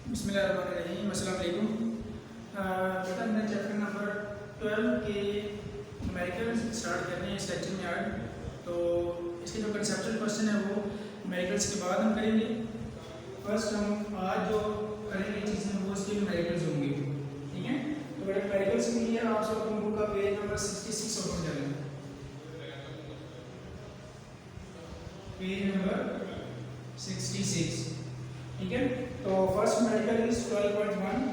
बिस्मिल्लाहिर्रहमानिर्रहीम। अस्सलाम वालेकुम। बेटा हमने चैप्टर नंबर 12 के न्यूमेरिकल्स स्टार्ट करने हैं इस लेक्चर में आज। तो इसके जो कंसेप्चुअल क्वेश्चन है वो न्यूमेरिकल्स के बाद हम करेंगे। फर्स्ट हम आज जो करेंगे चीज़ें वो इसके न्यूमेरिकल्स होंगे, ठीक है। तो बेटा न्यूमेरिकल्स के लिए आप सब अपनी बुक का पेज नंबर 66 ओपन करें। पेज नंबर 66, ठीक है। तो फर्स्ट न्यूमेरिकल इज 12.1,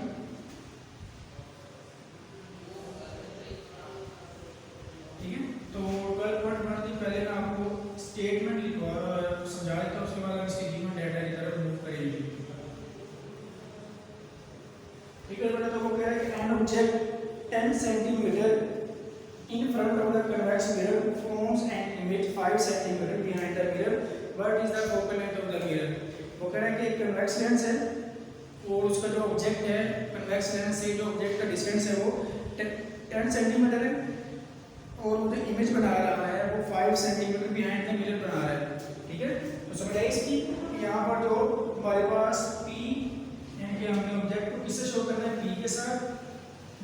ठीक है। तो 12.1 की पहले मैं आपको स्टेटमेंट लिखवा समझा देता हूँ, उसके बाद हम इसके गिवन डाटा की तरफ मूव करेंगे, ठीक है बेटा। तो वो कह रहा है कि an object 10 centimetre in front of the convex mirror forms an image 5 centimeter behind the mirror. What is the focal length of the mirror? वो कह रहा है कि एक कन्वेक्स लेंस है और उसका जो ऑब्जेक्ट है कन्वेक्स लेंस से जो ऑब्जेक्ट का डिस्टेंस है वो 10 सेंटीमीटर है और वो जो इमेज बना रहा है वो 5 सेंटीमीटर बिहाइंड द मिरर बना रहा है, ठीक है। तो समझ आई इसकी। यहाँ पर जो हमारे पास P यानी कि हमने ऑब्जेक्ट को किससे शो करना है, P के साथ।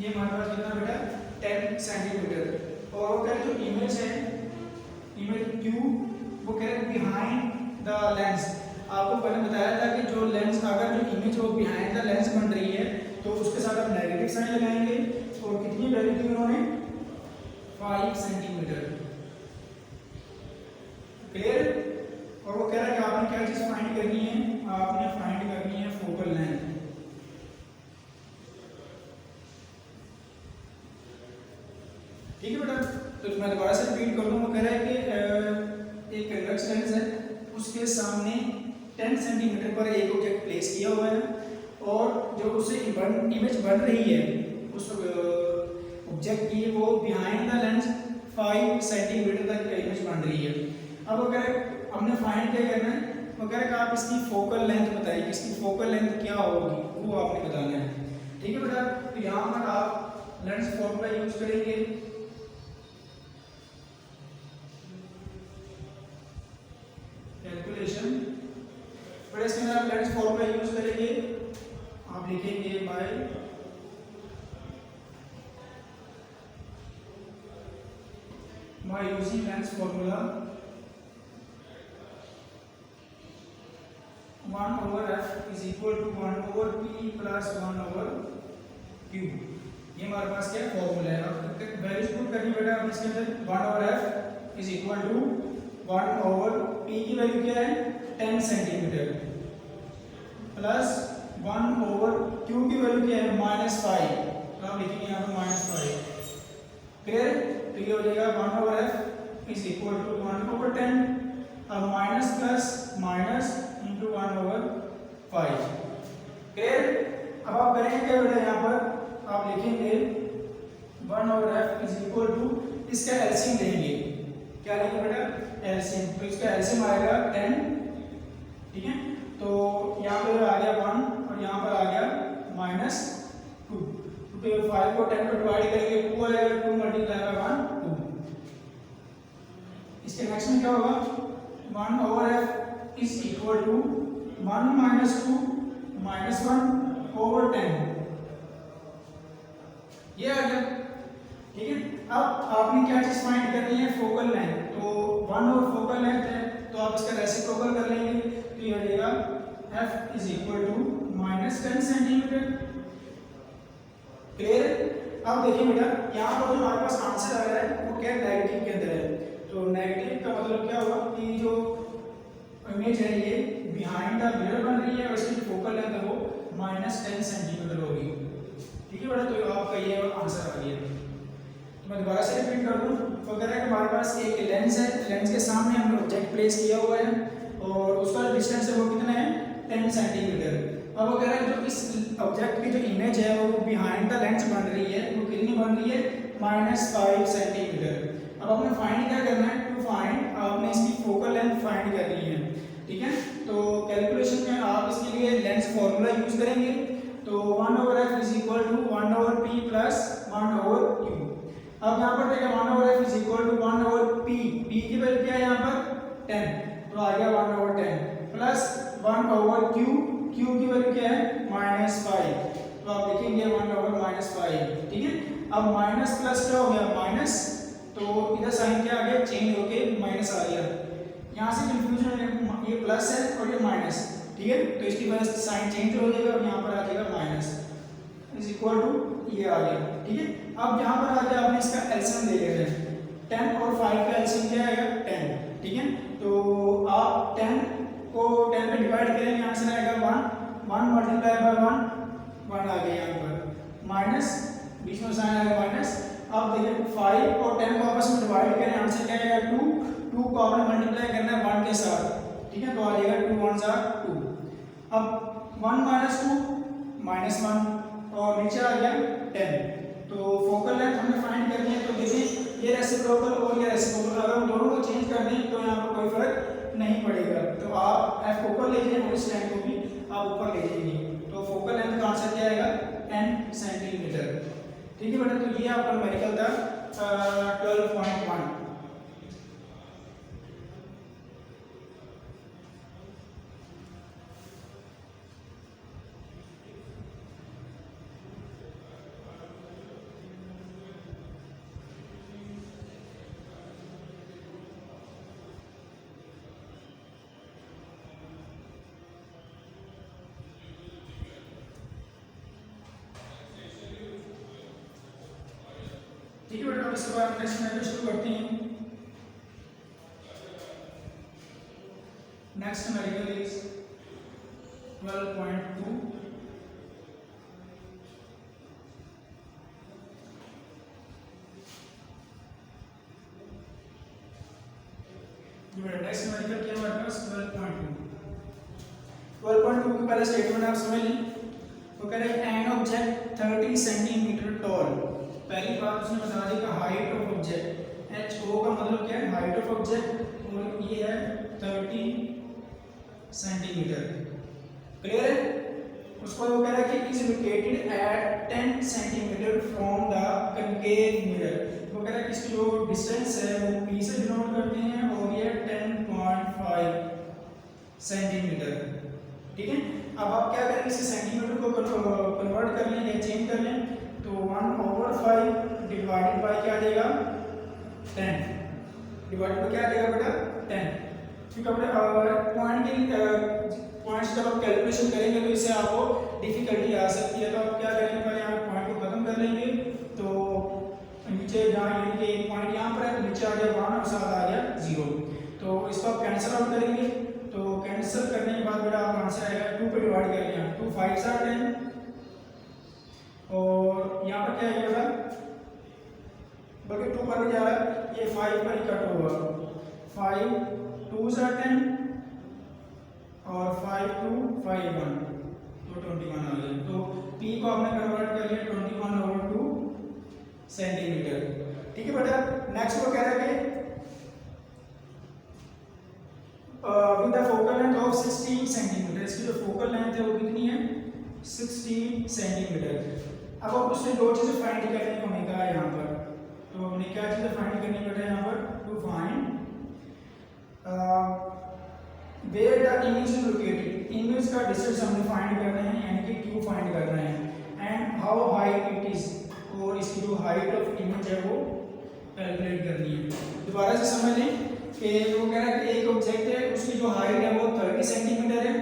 ये हमारे पास कितना बेटा 10 सेंटीमीटर। और वो कह रहे जो इमेज है, इमेज Q, वो कह रहे बिहाइंड द लेंस। आपको पहले बताया था कि जो लेंस अगर जो इमेज वो बिहाइंड द लेंस बन रही है तो उसके साथ आप नेगेटिव साइन लगाएंगे। और कितनी वैल्यू दी उन्होंने, 5 सेंटीमीटर, क्लियर। और वो कह रहा है कि आपने क्या चीज फाइंड करनी है, आपने फाइंड करनी है फोकल लेंथ, ठीक है बेटा। तो मैं दोबारा से रिपीट कर दूं। वो कह रहा है कि एक कन्वेक्स लेंस है, उसके सामने 10 सेंटीमीटर पर एक ऑब्जेक्ट प्लेस किया हुआ है और जो उसे इमेज बन रही है उस ऑब्जेक्ट की वो बिहाइंड द लेंस 5 सेंटीमीटर तक इमेज बन रही है। अब वो कह रहा है हमने फाइंड क्या करना है, वो कह रहा है कि आप इसकी फोकल लेंथ बताइए, इसकी फोकल लेंथ क्या होगी वो आपने बताना है, ठीक है बेटा। तो यहाँ पर आप लेंस फॉर्मूला यूज करेंगे, कैलकुलेशन। बड़े इसके अंदर आप लेंस फॉर्मूला यूज करेंगे, आप लिखेंगे by using lens formula 1/f is equal to 1/p plus 1/q। ये हमारे पास क्या फॉर्मूला है। अब वैल्यूज पुट करनी बेटा। अब इसके अंदर 1/f is equal to 1/p की वैल्यू क्या है 10 सेंटीमीटर प्लस 1/q की वैल्यू क्या है -5। तो आप लिखेंगे यहाँ पर -5, क्लियर। तो ये हो जाएगा 1/f इज इक्वल टू 1/10। अब minus plus minus into 1/5, clear. अब आप करेंगे क्या बेटा, यहाँ पर आप लिखेंगे 1/f इज इक्वल टू इसका एलसीएम लेंगे। क्या लेंगे बेटा, एलसीएम। तो इसका एलसीएम आएगा 10, ठीक है। तो यहाँ पे आ गया 1 और यहाँ पर आ गया -2। तो 5 को 10 को डिवाइड करेंगे 2 आएगा, 2 मल्टीप्लाई बाय 1 2। इसके नेक्स्ट में क्या होगा 1/f इज इक्वल टू 1 - 2 - 1/10। ये आ गया, ठीक है। अब आपने क्या चीज फाइंड करनी है, फोकल लेंथ। तो 1 और फोकल लेंथ है तो आप इसका रेसिप्रोकल कर लेंगे। तो ये हो जाएगा f is equal to -10 centimetre, clear. अब देखिए बेटा यहाँ पर जो हमारे पास आंसर आ रहा है वो क्या नेगेटिव के अंदर है। तो नेगेटिव का मतलब क्या हुआ कि जो इमेज है ये बिहाइंड द मिरर बन रही है और इसकी फोकल लेंथ है वो -10 सेंटीमीटर होगी, ठीक है बेटा। तो आपका ये आंसर आ गया। मैं दोबारा से रिपीट कर दूं। तो कह रहा है कि हमारे पास एक लेंस है, लेंस के सामने हमने ऑब्जेक्ट प्लेस किया हुआ है और उसका जो डिस्टेंस है वो कितना है 10 सेंटीमीटर। अब वो कह रहा है जो इस ऑब्जेक्ट की जो इमेज है वो बिहाइंड द लेंस बन रही है, वो कितनी बन रही है -5 सेंटीमीटर। अब आपने फाइंड क्या करना है, टू फाइंड आपने इसकी फोकल लेंथ फाइंड करनी है, ठीक है। तो कैलकुलेशन में आप इसके लिए लेंस फॉर्मूला यूज करेंगे। तो 1/f is equal to 1/p plus 1/q। अब यहाँ पर देखिए 1/f is equal to 1/p, p की वैल्यू क्या है यहाँ पर 10, तो आ गया 1/10 प्लस 1/q, q की वैल्यू क्या है अब माइनस प्लस क्या हो गया माइनस, तो इधर साइन क्या आ गया चेंज होके माइनस आ गया, यहाँ से कंफ्यूजन है, ये प्लस है और ये माइनस, ठीक है, तो इसकी वजह से साइन चेंज हो जाएगा और यहाँ पर आ जाएगा माइनस इज इक्वल टू ये आ गया, ठीक है। अब यहाँ पर आके आपने इसका एलसीएम ले लेना है, 10 और 5 का एलसीएम क्या आएगा 10, ठीक है, तो आप 10 को 10 पे डिवाइड करेंगे, आंसर आएगा 1, 1 मल्टीप्लाई बाय 1 आ गया यहाँ पर माइनस, बीच में साइन आएगा माइनस। अब देखिए 5 और 10 को आपस में डिवाइड करें, आंसर क्या आएगा 2, 2 को आपने मल्टीप्लाई करना है 1 के साथ, ठीक है, तो आ जाएगा 2 1 जार 2। अब 1 माइनस 2 माइनस 1 और नीचे आ गया 10, तो फोकल लेंथ हमने फाइंड करनी है, तो देखिए ये रेसिप्रोकल और ये रेसिप्रोकल अगर हम दोनों को चेंज कर दें तो यहाँ पर कोई फर्क नहीं पड़ेगा, तो आप एफ फोकल ले जाइए और इस लाइन को भी आप ऊपर ले जाइए, तो फोकल लेंथ का आंसर क्या आएगा 10 सेंटीमीटर, ठीक है बेटा। तो ये आपका न्यूमेरिकल था 12.1। ठीक है बेटा, इसके बाद नेक्स्ट मैथड शुरू करते हैं। Next numerical is 12.2। Next numerical क्या है हमारे पास 12.2 की पहले स्टेटमेंट आप समझ लें, वो कह रहे हैं एन ऑब्जेक्ट 30 सेंटीमीटर टॉल, पहली बात उसने बता दी कि height of object, H O का मतलब क्या है हाइट ऑफ ऑब्जेक्ट, और ये है 30 सेंटीमीटर, क्लियर है। उसको वो कह रहा है कि is located at 10 centimetre from the concave mirror, वो कह रहा है कि इसकी जो डिस्टेंस है वो p से डिनोट करते हैं और ये 10.5 सेंटीमीटर, ठीक है। अब आप क्या करेंगे इसे सेंटीमीटर को कन्वर्ट कर लें या चेंज कर लें, तो 1/5 डिवाइडेड बाय क्या आ जाएगा 10, डिवाइडेड बाय क्या आ जाएगा बेटा 10, ठीक है बेटा। पॉइंट्स जब आप कैलकुलेशन करेंगे तो इससे आपको डिफिकल्टी आ सकती है, तो आप क्या करेंगे पहले यहाँ पॉइंट को खत्म कर लेंगे, तो नीचे जहाँ यानी कि एक पॉइंट यहाँ पर है तो नीचे आ गया 1 और साथ आ गया 0, तो इसको आप कैंसिल आउट करेंगे, तो कैंसिल करने के बाद बेटा आपका आंसर आएगा 2 पे डिवाइड कर लिया 2 5 10, और यहाँ पर क्या है बेटा बल्कि 2 पर भी जा रहा है, ये 5 पर ही कट होगा, 5 2 10 और 5 2 5 1 तो 21 आ गया, तो p को आपने कन्वर्ट कर लिया 21/2 सेंटीमीटर, ठीक है बेटा। नेक्स्ट वो कह रहा है कि with the focal length of 16 centimetre, इसकी जो फोकल लेंथ है वो कितनी है 16 सेंटीमीटर। अब आप उससे दो चीजें फाइंड करने को हमें कहा है यहाँ पर, तो हमने क्या चीजें फाइंड करनी पड़े यहाँ पर, to find where the image is located, image का डिस्टेंस हमने फाइंड करना है यानी कि q फाइंड करना है, and how high it is, और इसकी जो हाइट ऑफ इमेज है वो कैलकुलेट करनी है। दोबारा से समझ लें कि वो कह रहा है कि एक ऑब्जेक्ट है उसकी जो हाइट है वो 30 सेंटीमीटर है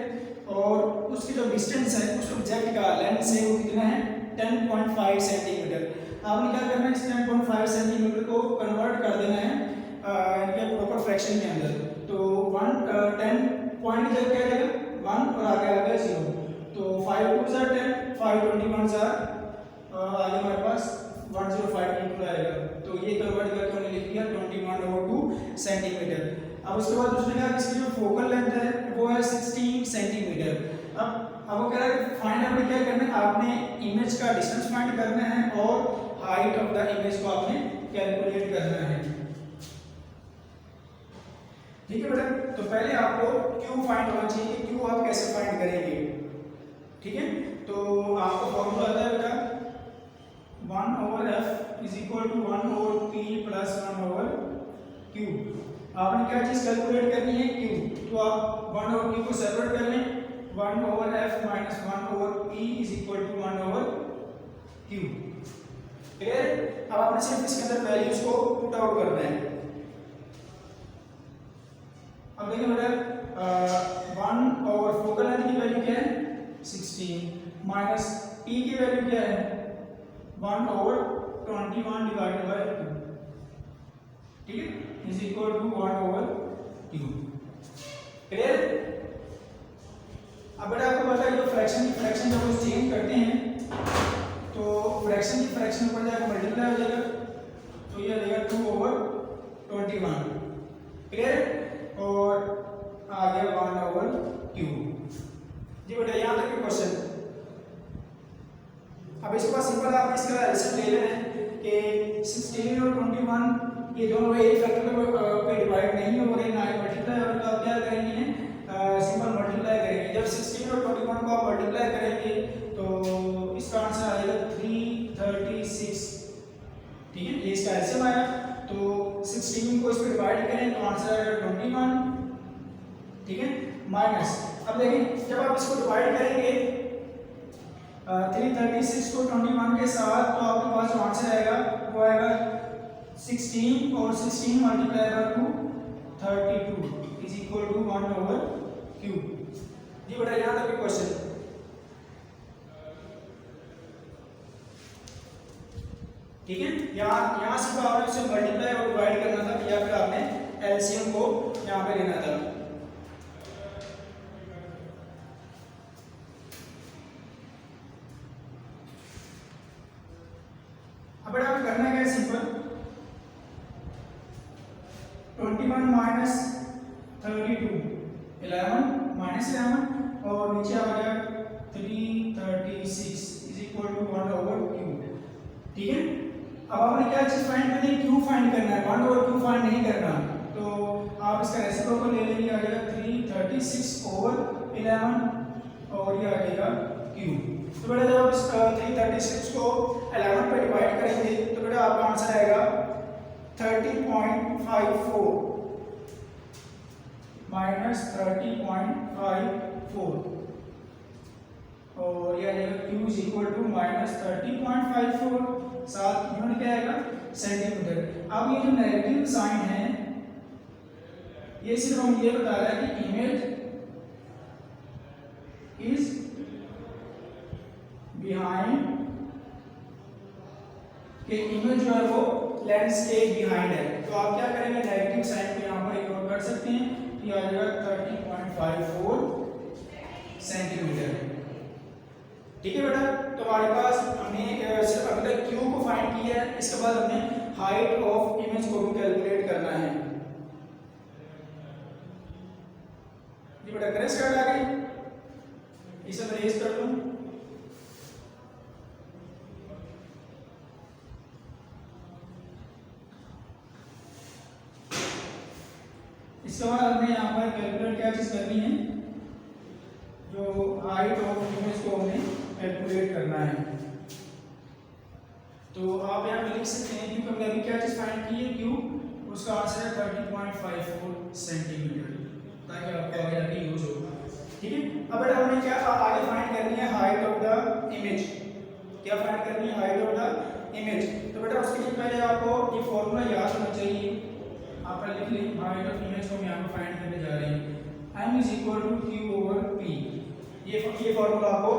और उसकी जो डिस्टेंस है उस ऑब्जेक्ट का लेंथ से वो कितना है 10.5 सेंटीमीटर। आपने क्या करना है इस 10.5 सेंटीमीटर को कन्वर्ट कर देना है इनके प्रॉपर फ्रैक्शन के अंदर, तो 10 पॉइंट जब क्या रहेगा 1 और आगे आ गया 0, तो 5 2 जार 10 5 21 जार आगे हमारे पास 105 इंटू आएगा, तो ये कन्वर्ट करके हमने लिख दिया 21/2 सेंटीमीटर। अब उसके बाद उसने कहा कि इसकी जो फोकल लेंथ है वो है 16 सेंटीमीटर। अब वो कह रहा है फाइंड आपने क्या करना है, आपने इमेज का डिस्टेंस फाइंड करना है और हाइट ऑफ द इमेज को आपने कैलकुलेट करना है, ठीक है बेटा। तो पहले आपको q फाइंड होना चाहिए कि q आप कैसे फाइंड करेंगे, ठीक है। तो आपको फॉर्मूला आता है बेटा 1/f is equal to 1/p plus 1/q। आपने क्या चीज कैलकुलेट करनी है q, तो आप 1/p को सेपरेट कर लें, 1/f minus 1/p is equal to 1/q। Clear. अब आपने सिर्फ इसके अंदर वैल्यूज को पुट आउट करना है। अब देखिए बेटा 1 ओवर फोकल लेंथ की वैल्यू क्या है 16 माइनस p की वैल्यू क्या है 1 ओवर 21 डिवाइडेड बाय 2, ठीक है, is equal to 1 over 2। Clear. अब बेटा आपको पता है जो फ्रैक्शन की फ्रैक्शन जब हम चेंज करते हैं तो फ्रैक्शन की फ्रैक्शन ऊपर जाकर मल्टीप्लाई हो जाएगा, तो ये आ जाएगा 2 ओवर 21। क्लियर। और आ गया 1 ओवर 2। जी बेटा यहाँ तक के क्वेश्चन। अब इसके बाद सिंपल आप इसका एलसीएम ले लेना है कि 16 और 21 ये दोनों एक फैक्टर पे डिवाइड नहीं हो रहे, ना ही मल्टीप्लाई हो रहे, तो आप क्या करेंगे सिंपल मल्टीप्लाई करेंगे। जब 16 और 21 को आप मल्टीप्लाई करेंगे तो इसका आंसर आएगा 336, ठीक है, ये इसका एलसीएम आया। तो 16 को इस पर डिवाइड करें तो आंसर आएगा 21, ठीक है, माइनस। अब देखिए जब आप इसको डिवाइड करेंगे 336 को 21 के साथ तो आपके पास जो आंसर आएगा वो आएगा 16 और 16 multiply by 2 32 is equal to 1 over q। जी बेटा यहाँ तक के क्वेश्चन। ठीक है, यहाँ सिर्फ आपने उसे मल्टीप्लाई और डिवाइड करना था या फिर आपने एलसीएम को यहाँ पे लेना था। अब बेटा आपको करना क्या है सिंपल 21 माइनस 32 11 माइनस 11 और नीचे आ गया 336 is equal to 1 over q, ठीक है। अब आपने क्या चीज फाइंड करनी है q फाइंड करना है, 1 ओवर q फाइंड नहीं करना। तो आप इसका रेसिप्रोकल ले लेंगे, आ जाएगा 336 ओवर 11 और ये आ जाएगा q। तो बेटा जब आप 336 को 11 पे डिवाइड करेंगे तो बेटा आपका आंसर आएगा 30.54 माइनस 30.54 और ये आ जाएगा q is equal to minus 30.54, साथ यूनिट क्या आएगा सेंटीमीटर। अब ये जो नेगेटिव साइन है ये सिर्फ हम ये बता रहा है कि इमेज इज बिहाइंड, कि इमेज जो है वो लेंस के बिहाइंड है। तो आप क्या करेंगे नेगेटिव साइन को यहाँ पर इग्नोर कर सकते हैं, ये आ जाएगा 30.54 सेंटीमीटर, ठीक है बेटा। तो हमारे पास हमने सिर्फ अभी तक q को फाइंड किया है, इसके बाद हमने हाइट ऑफ इमेज को भी कैलकुलेट करना है। ये बेटा करें स्टार्ट आगे, इसे मैं रेज कर दूं। इसके बाद हमें यहाँ पर कैलकुलेट क्या चीज करनी है, जो हाइट ऑफ इमेज को हमें कैलकुलेट करना है। तो आप यहाँ पे लिख सकते हैं क्योंकि हमने अभी क्या चीज फाइंड की है q, उसका आंसर है 30.54 सेंटीमीटर, ताकि आपको आगे जाके यूज होगा, ठीक है। अब बेटा हमने क्या आगे फाइंड करनी है हाइट ऑफ द इमेज, क्या फाइंड करनी है हाइट ऑफ द इमेज। तो बेटा उसके लिए पहले आपको ये फॉर्मूला याद होना चाहिए, आप लिख लें हाइट ऑफ इमेज को हम यहाँ पे फाइंड करने जा रहे हैं, m is equal to q over p। ये फॉर्मूला आपको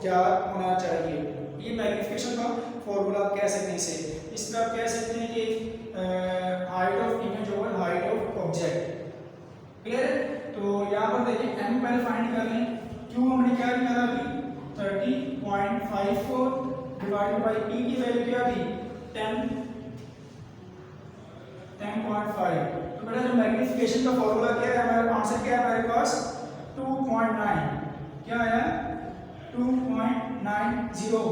याद होना चाहिए, ये मैग्निफिकेशन का फॉर्मूला आप कह सकते हैं इसे। इस तरह आप कह सकते हैं कि height of image over height of object, clear है। तो यहाँ पर देखिए m पहले फाइंड कर लें, q हमने क्या निकाला अभी 30.54 डिवाइडेड बाय p की वैल्यू क्या थी 10.5। तो बेटा जो मैग्निफिकेशन का फॉर्मूला क्या है, हमारा आंसर क्या है हमारे पास 2.9, क्या आया 2.90,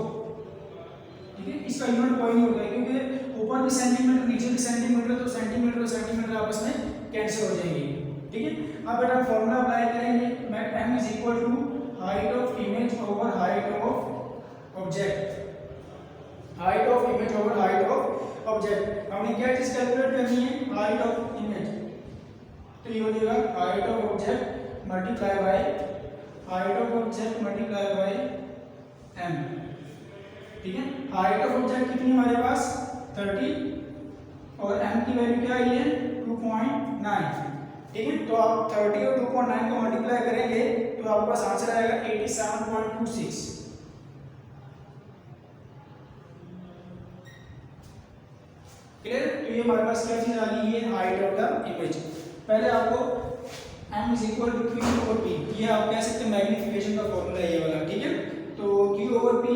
ठीक है। इसका यूनिट कोई नहीं होगा क्योंकि ऊपर भी सेंटीमीटर नीचे भी सेंटीमीटर, तो सेंटीमीटर और सेंटीमीटर आपस में कैंसिल हो जाएंगे, ठीक है। अब बेटा फॉर्मूला अप्लाई करेंगे, m is equal to height of image over height of object, height of image over height of object. हमने क्या चीज कैलकुलेट करनी है हाइट ऑफ इमेज, तो ये हो जाएगा height of object multiply by height of object multiply by m, ठीक है। हाइट ऑफ ऑब्जेक्ट कितनी है हमारे पास 30 और m की वैल्यू क्या आई है 2.9, ठीक है। तो आप 30 और 2.9 को मल्टीप्लाई करेंगे तो आपके पास आंसर आएगा 87.26। क्लियर। तो ये हमारे पास क्या चीज आ गई है हाइट ऑफ द इमेज। पहले आपको m is equal to q over p, ये आप कह सकते हैं मैग्नीफिकेशन का फॉर्मूला है ये वाला, ठीक है। तो q ओवर p,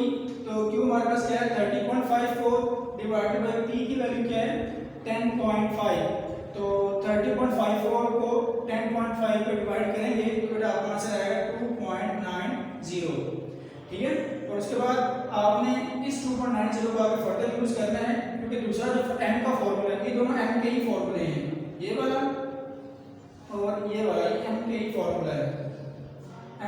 तो q हमारे पास क्या है 30.54 डिवाइडेड बाय p की वैल्यू क्या है 10.5, तो 30.54 को 10.5 पे डिवाइड करेंगे तो बेटा आपका आंसर आएगा 2.90, ठीक है। और उसके बाद आपने इस 2.90 को आगे फर्दर यूज करना है, क्योंकि दूसरा जो m का फॉर्मूला है ये दोनों m के ही फॉर्मूले हैं, ये वाला और ये वाला ये m के ही फॉर्मूला है।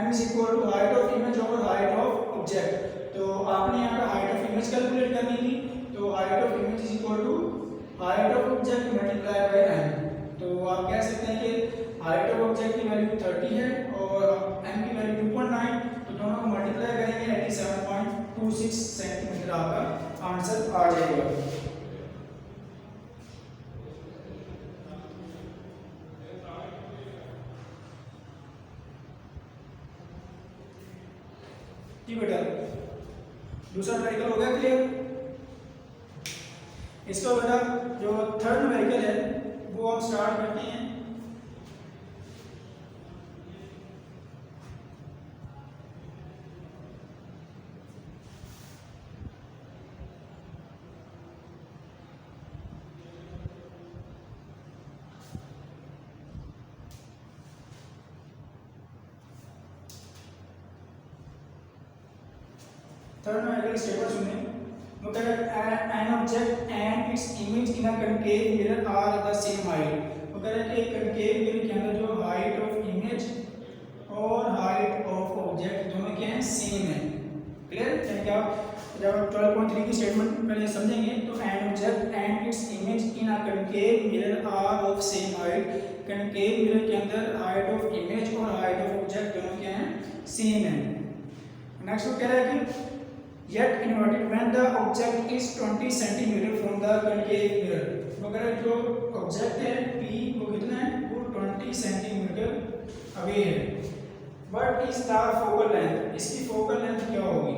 m is equal to height of image over height of object, तो आपने यहाँ पे हाइट ऑफ इमेज कैलकुलेट करनी थी, तो height of image is equal to height of object multiply by m। तो आप कह सकते हैं कि हाइट ऑफ ऑब्जेक्ट की वैल्यू 30 है और m की वैल्यू 2.9, तो दोनों को मल्टीप्लाई करेंगे 87.26 सेंटीमीटर आपका आंसर आ जाएगा। जी बेटा, दूसरा न्यूमेरिकल हो गया क्लियर। इसका बेटा जो थर्ड न्यूमेरिकल है वो हम स्टार्ट करते हैं। थर्ड न्यूमेरिकल स्टेटमेंट सुनिए। An object and its image in a concave mirror are the same height। तो कह रहे हैं कि concave mirror के अंदर जो height of image और height of object दोनों क्या हैं सेम है। क्लियर। यानी कि आप जब 12.3 की स्टेटमेंट पहले समझेंगे तो an object and its image in a concave mirror are of same height। concave mirror के अंदर height of image और height of object दोनों क्या हैं सेम है। नेक्स्ट वो कह रहा है कि yet inverted when the object is 20 cm from the concave mirror। मगर जो ऑब्जेक्ट है p वो कितना है वो 20 cm अवे है। What is the focal length, इसकी फोकल लेंथ क्या होगी,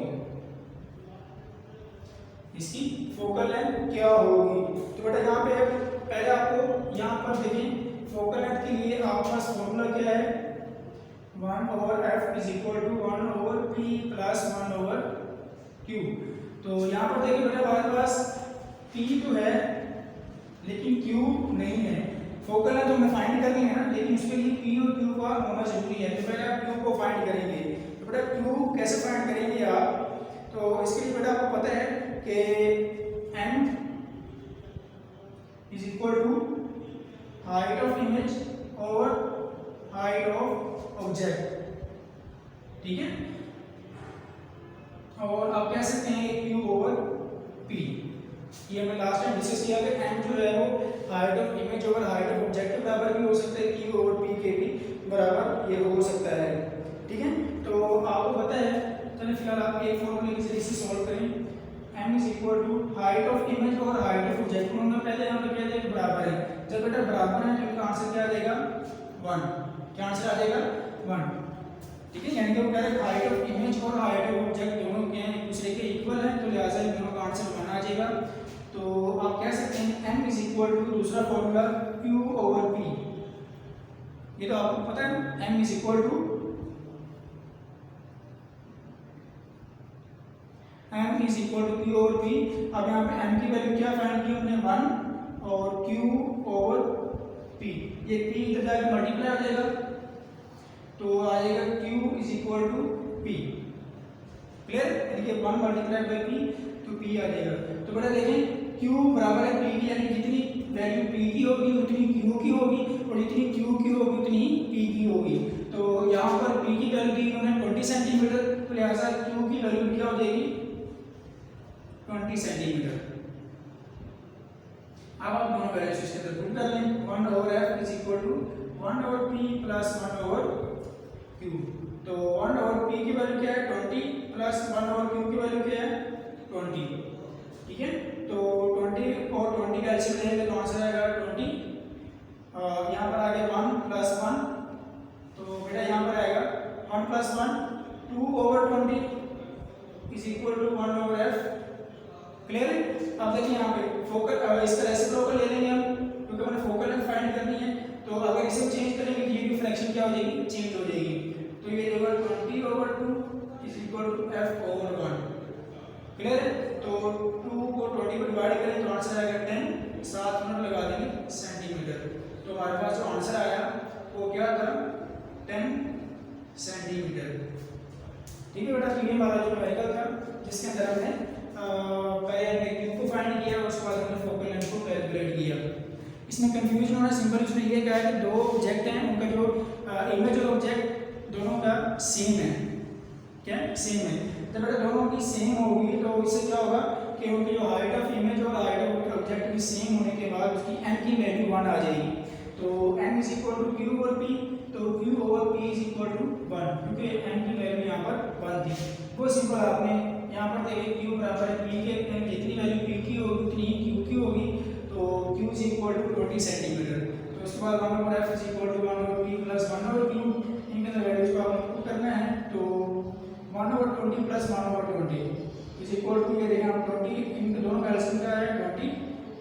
इसकी फोकल लेंथ क्या होगी। तो बेटा यहाँ पे पहले आपको यहाँ पर देखें फोकल लेंथ के लिए आपके पास फॉर्मूला क्या है 1/f is equal to 1/p plus 1/q। तो यहाँ पर देखिए बेटा हमारे पास p तो है लेकिन q नहीं है। फोकल लेंथ तो हमें फाइंड करनी है ना, लेकिन उसके लिए p और q का होना जरूरी है। तो पहले आप q को फाइंड करेंगे। तो बेटा q कैसे फाइंड करेंगे आप, तो इसके लिए बेटा आपको पता है कि m is equal to height of image और हाइट ऑफ ऑब्जेक्ट, ठीक है। और आप कह सकते हैं q ओवर p, ये हमने लास्ट टाइम डिस्कस किया कि m जो है वो height of image over height of object के बराबर भी हो सकता है, q ओवर p के भी बराबर ये हो सकता है, ठीक है। तो आपको पता है, चलिए फिलहाल आप एक फॉर्मूले के जरिए से सॉल्व करें। m is equal to height of image और हाइट ऑफ ऑब्जेक्ट को हमने पहले यहाँ पे कह दिया कि बराबर है। जब बेटा बराबर है तो इनका आंसर क्या आ जाएगा 1, क्या आंसर आ जाएगा 1, ठीक है। यानी कि वो कह रहे हैं हाइट ऑफ इमेज और हाइट ऑफ ऑब्जेक्ट दोनों के एक दूसरे के इक्वल है, तो लिहाजा इन दोनों का आंसर 1 आ जाएगा। तो आप कह सकते हैं m इज इक्वल टू दूसरा फॉर्मूला q ओवर p, ये तो आपको पता है m is equal to q over p। अब यहाँ पे m की वैल्यू क्या फाइंड की हमने 1 और q ओवर p, ये p इधर जाके मल्टीप्लाई आ जाएगा तो आ जाएगा q is equal to p। Clear. यानी कि 1 मल्टीप्लाई बाय p तो p आ जाएगा। तो बेटा देखें q बराबर है p की, यानी जितनी वैल्यू p की होगी उतनी q की होगी और जितनी q की होगी उतनी p की होगी। तो यहाँ पर p की वैल्यू दी उन्होंने 20 सेंटीमीटर, तो लिहाजा q की वैल्यू क्या हो जाएगी 20 सेंटीमीटर। अब आप दोनों वैल्यूज इसके अंदर पुट कर लें। 1/f is equal to 1/p plus 1/q। तो 1/p की वैल्यू क्या है 20 प्लस 1/q की वैल्यू क्या है 20। Is equal to 1 over F. Clear है? अब देखिए यहाँ पे फोकल इसका रेसिप्रोकल ले लेंगे हम, क्योंकि हमें फोकल लेंथ फाइंड करनी है। तो अगर इसे चेंज करेंगे तो ये भी फ्रैक्शन क्या हो जाएगी, चेंज हो जाएगी। तो ये देगा 20 over 2 is equal to F over 1। Clear है? तो 2 को 20 को डिवाइड करें तो आंसर आएगा 10, 7 मिनट लगा देंगे सेंटीमीटर। तो हमारे पास जो आंसर आया वो क्या था, 10 सेंटीमीटर। ठीक है बेटा, तो ये हमारा जो न्यूमेरिकल था जिसके अंदर हमने पहले हमने क्यू को फाइंड किया और उसके बाद हमने फोकल लेंथ को कैलकुलेट किया। इसमें कंफ्यूजन होना सिंपल, इसमें ये कहा है कि दो ऑब्जेक्ट हैं, उनका जो इमेज और ऑब्जेक्ट दोनों का सेम है। क्या सेम है? जब बेटा दोनों की सेम होगी तो इससे क्या होगा कि उनकी जो हाइट ऑफ इमेज और हाइट ऑफ ऑब्जेक्ट की सेम होने के बाद उसकी n की वैल्यू 1 आ जाएगी। तो n is equal to q over p, तो q over p is equal to 1, क्योंकि n की वैल्यू यहाँ पर 1 थी। वो सिंपल आपने यहाँ पर देखिए q बराबर है p के, जितनी वैल्यू p की होगी उतनी q की होगी। तो q is equal to 20 centimetre. तो उसके बाद 1 over f is equal to 1 over p प्लस 1 ओवर q, इनके अंदर वैल्यूज को आपको पुट करना है। तो 1 over 20 plus 1 over 20 is equal to, ये देखें आप 20, इनके दोनों का एलसीएम क्या है 20,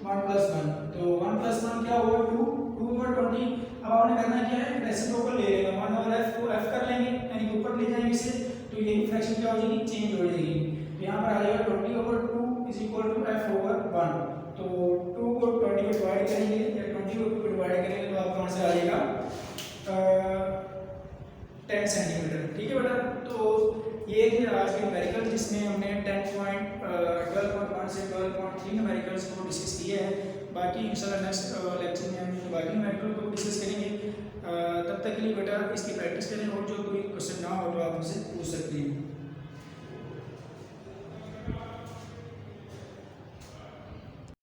1 प्लस 1, तो 1 प्लस 1 क्या हुआ 2, 2 ओवर 20। अब आपने करना क्या है, रेसिप्रोकल ले लेंगे, 1 ओवर f को f कर लेंगे, यानी कि ऊपर ले जाएंगे इसे, तो ये फ्रैक्शन क्या हो जाएगी, चेंज हो जाएगी। तो यहाँ पर आ जाएगा 20 over 2 is equal to f over 1। तो 2 को 20 को डिवाइड करेंगे या 20 को 2 को डिवाइड करेंगे तो आपका आंसर आ जाएगा 10 सेंटीमीटर। ठीक है बेटा, तो ये थे आज के न्यूमेरिकल जिसमें हमने 12.1 से 12.3 न्यूमेरिकल्स को डिस्कस किया है। बाकी इंशाल्लाह नेक्स्ट लेक्चर में हम बाकी न्यूमेरिकल को डिस्कस करेंगे। तब तक के लिए बेटा इसकी प्रैक्टिस करें और जो कोई क्वेश्चन ना हो तो आप मुझसे पूछ सकते हैं।